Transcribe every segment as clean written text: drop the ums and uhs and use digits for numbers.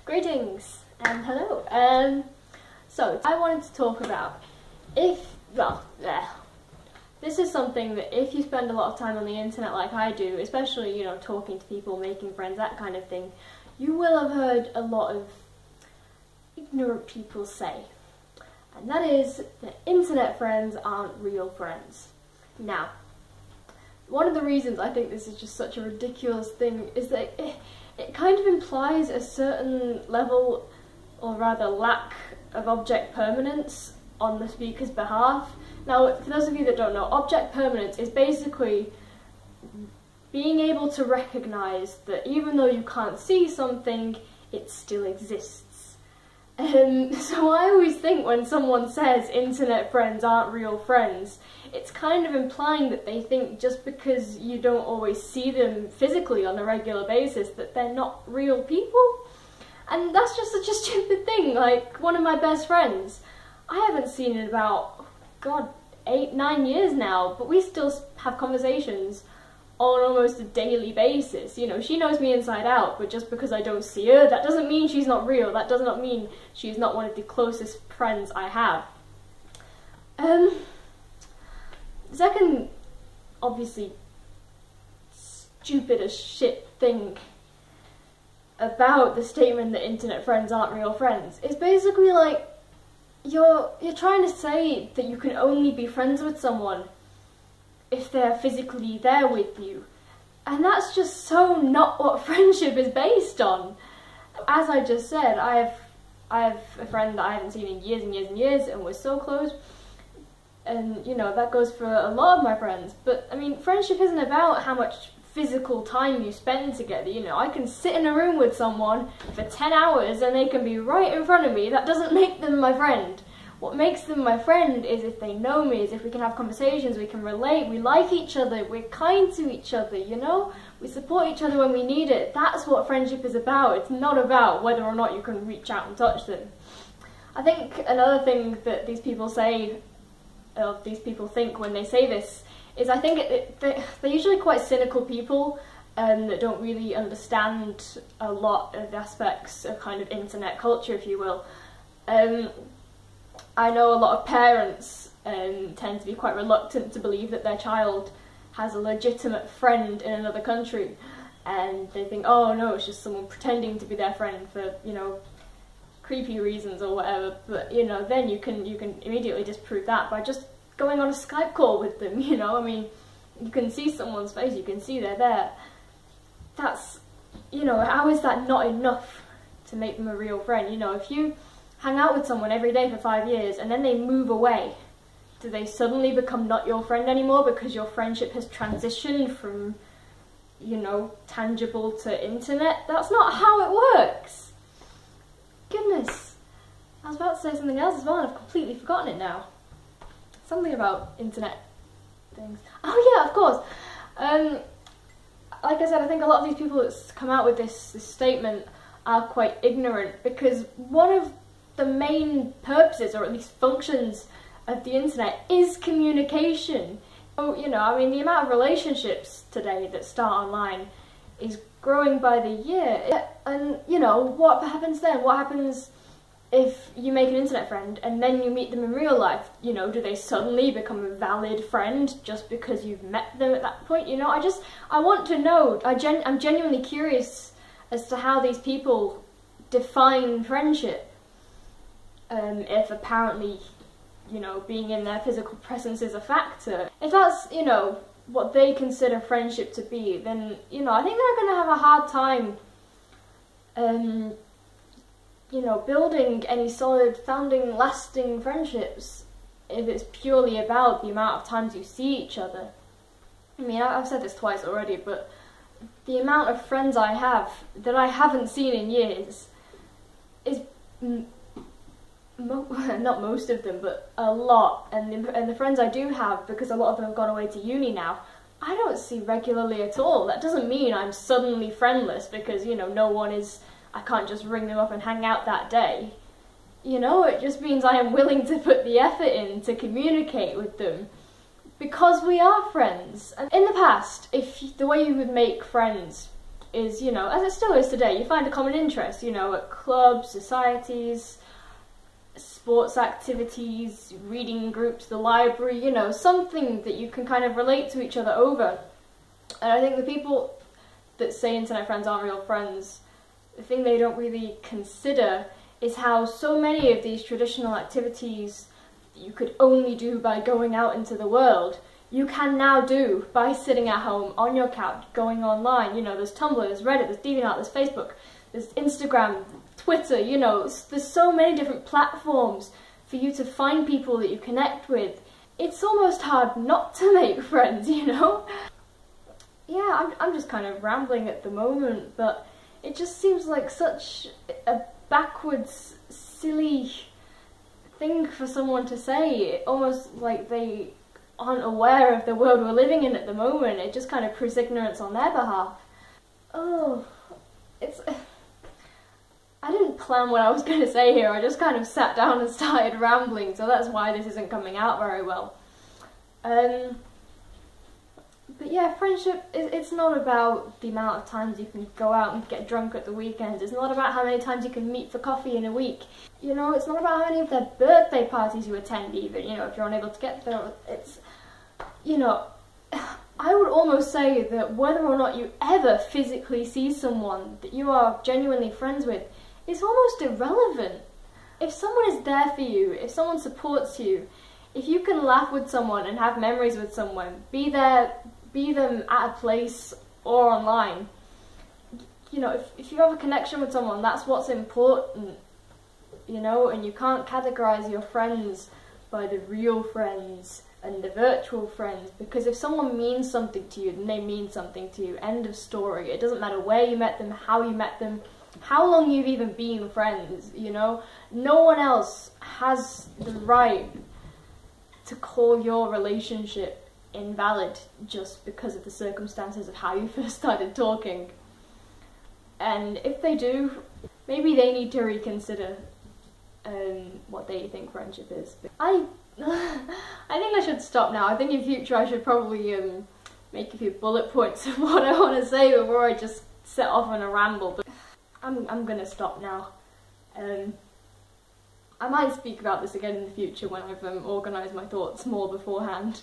Greetings and hello. So I wanted to talk about this is something that if you spend a lot of time on the internet like I do, especially, you know, talking to people, making friends, that kind of thing, you will have heard a lot of ignorant people say. And that is that internet friends aren't real friends. Now, one of the reasons I think this is just such a ridiculous thing is that it kind of implies a certain level, or rather lack, of object permanence on the speaker's behalf. Now, for those of you that don't know, object permanence is basically being able to recognise that even though you can't see something, it still exists. So I always think when someone says internet friends aren't real friends, it's kind of implying that they think just because you don't always see them physically on a regular basis that they're not real people. And that's just such a stupid thing. Like, one of my best friends, I haven't seen in about, God, 8-9 years now, but we still have conversations on almost a daily basis. You know, she knows me inside out, but just because I don't see her, that doesn't mean she's not real. That does not mean she's not one of the closest friends I have. Second, obviously, stupid as shit thing about the statement that internet friends aren't real friends is basically like, you're trying to say that you can only be friends with someone if they're physically there with you. And that's just so not what friendship is based on. As I just said, I have a friend that I haven't seen in years and years and years, and we're so close. And, you know, that goes for a lot of my friends. But, I mean, friendship isn't about how much physical time you spend together. You know, I can sit in a room with someone for 10 hours and they can be right in front of me. That doesn't make them my friend. What makes them my friend is if they know me, is if we can have conversations, we can relate, we like each other, we're kind to each other, you know? We support each other when we need it. That's what friendship is about. It's not about whether or not you can reach out and touch them. I think another thing that these people say, or these people think when they say this, is I think they're usually quite cynical people that don't really understand a lot of aspects of kind of internet culture, if you will. I know a lot of parents tend to be quite reluctant to believe that their child has a legitimate friend in another country, and they think, oh no, it's just someone pretending to be their friend for, you know, creepy reasons or whatever. But, you know, then you can immediately disprove that by just going on a Skype call with them, you know? I mean, you can see someone's face, you can see they're there. That's, you know, how is that not enough to make them a real friend? You know, if you hang out with someone every day for 5 years and then they move away, do they suddenly become not your friend anymore because your friendship has transitioned from, you know, tangible to internet? That's not how it works. Goodness. I was about to say something else as well and I've completely forgotten it now. Something about internet things. Oh yeah, of course. Like I said, I think a lot of these people that come out with this statement are quite ignorant, because one of the main purposes, or at least functions, of the internet is communication. So, you know, I mean, the amount of relationships today that start online is growing by the year. And, you know, what happens then? What happens if you make an internet friend and then you meet them in real life? You know, do they suddenly become a valid friend just because you've met them at that point? You know, I want to know. I'm genuinely curious as to how these people define friendship. If apparently, you know, being in their physical presence is a factor. If that's, you know, what they consider friendship to be, then, you know, I think they're going to have a hard time you know, building any solid, founding, lasting friendships if it's purely about the amount of times you see each other. I mean, I've said this twice already, but the amount of friends I have that I haven't seen in years is not most of them, but a lot. And the friends I do have, because a lot of them have gone away to uni now, I don't see regularly at all. That doesn't mean I'm suddenly friendless because, you know, no one is, I can't just ring them up and hang out that day. You know, it just means I am willing to put the effort in to communicate with them because we are friends. And in the past, if the way you would make friends is, you know, as it still is today, you find a common interest, you know, at clubs, societies, sports activities, reading groups, the library, you know, something that you can kind of relate to each other over. And I think the people that say internet friends aren't real friends, the thing they don't really consider is how so many of these traditional activities that you could only do by going out into the world, you can now do by sitting at home on your couch, going online. You know, there's Tumblr, there's Reddit, there's DeviantArt, there's Facebook, there's Instagram, Twitter, you know, there's so many different platforms for you to find people that you connect with. It's almost hard not to make friends, you know? Yeah, I'm just kind of rambling at the moment, but it just seems like such a backwards, silly thing for someone to say, almost like they aren't aware of the world we're living in at the moment. It just kind of proves ignorance on their behalf. Oh, I didn't plan what I was going to say here, I just kind of sat down and started rambling, so that's why this isn't coming out very well. But yeah, friendship, it's not about the amount of times you can go out and get drunk at the weekends. It's not about how many times you can meet for coffee in a week. You know, it's not about how many of their birthday parties you attend even, you know, if you're unable to get there. It's, you know, I would almost say that whether or not you ever physically see someone that you are genuinely friends with is almost irrelevant. If someone is there for you, if someone supports you, if you can laugh with someone and have memories with someone, be them at a place or online, you know, if you have a connection with someone, that's what's important, you know, and you can't categorize your friends by the real friends and the virtual friends, because if someone means something to you, then they mean something to you, end of story. It doesn't matter where you met them, how you met them, how long you've even been friends, you know. No one else has the right to call your relationship invalid just because of the circumstances of how you first started talking. And if they do, maybe they need to reconsider what they think friendship is. I think I should stop now. I think in future I should probably make a few bullet points of what I want to say before I just set off on a ramble. But I'm gonna stop now. I might speak about this again in the future when I've organised my thoughts more beforehand.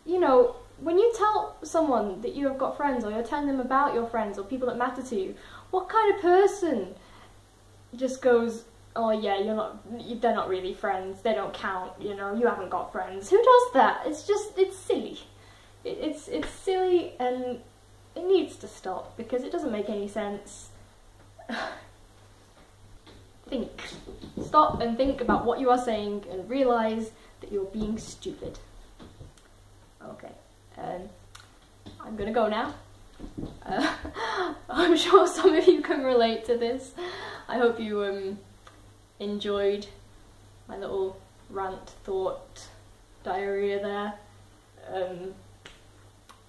You know, when you tell someone that you have got friends, or you're telling them about your friends or people that matter to you, what kind of person just goes, oh yeah, they're not really friends, they don't count, you know, you haven't got friends. Who does that? It's silly. It's silly, and it needs to stop because it doesn't make any sense. Think. Stop and think about what you are saying and realise that you're being stupid. Okay, I'm gonna go now. I'm sure some of you can relate to this. I hope you enjoyed my little rant, thought, diarrhea there.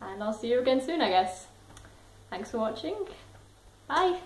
And I'll see you again soon, I guess. Thanks for watching. Bye!